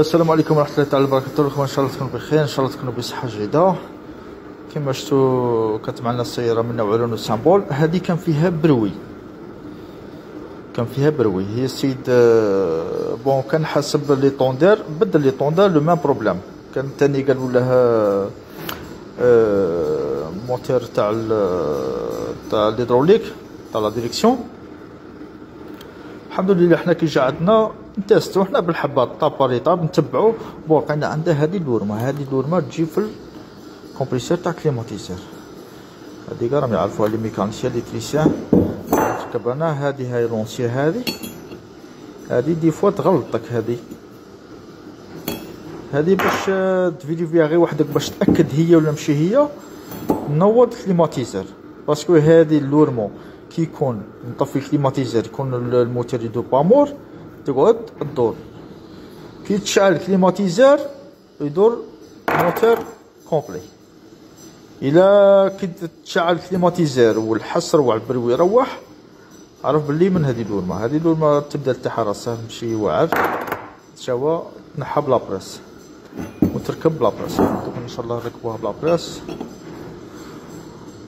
السلام عليكم ورحمة الله تعالى وبركاته. الأخوان إن شاء الله تكونوا بخير، إن شاء الله تكونوا بصحة جيدة. كما شفتوا كانت معنا السيارة من نوع رونو اسطنبول. هذه كان فيها بروي، هي السيد بون كان حسب لي طوندير بدل لي طوندير لو ميم بروبليم. كان تاني قالوا لها موتور تاع الهيدروليك تاع لا ديريكسيون. الحمد لله حنا كي جا عندنا نتيستو حنا بالحبات طاب بار طاب نتبعو. بون لقينا عندها هذه الورمه تجي في الكومبريسور تاع كليماتيزور. هذه كاع راهم يعرفوها لي ميكانيسيان ليتريسيان. تركب انا هذه هاي لونسي، هذه دي فوا تغلطك. هذه باش تفيديو فيها غير وحدك باش تاكد هي ولا ماشي هي. نوض الكليماتيزور باسكو هذه اللورمون كي يكون نطفي الكليماتيزور يكون الموتور يدور بامور تقعد تدور. كي تشعل الكليماتيزور يدور موتور كومبلي. الى كي تشعل الكليماتيزور والحصر والبروي يروح عرف باللي من هذه الورمه تبدا تحت راسها ماشي واعر تشوا تنحى بلا بريس وتركب بلا بريس. ان شاء الله نركبوها بلا بريس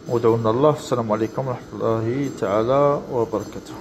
ودعونا الله. السلام عليكم ورحمه الله تعالى وبركاته.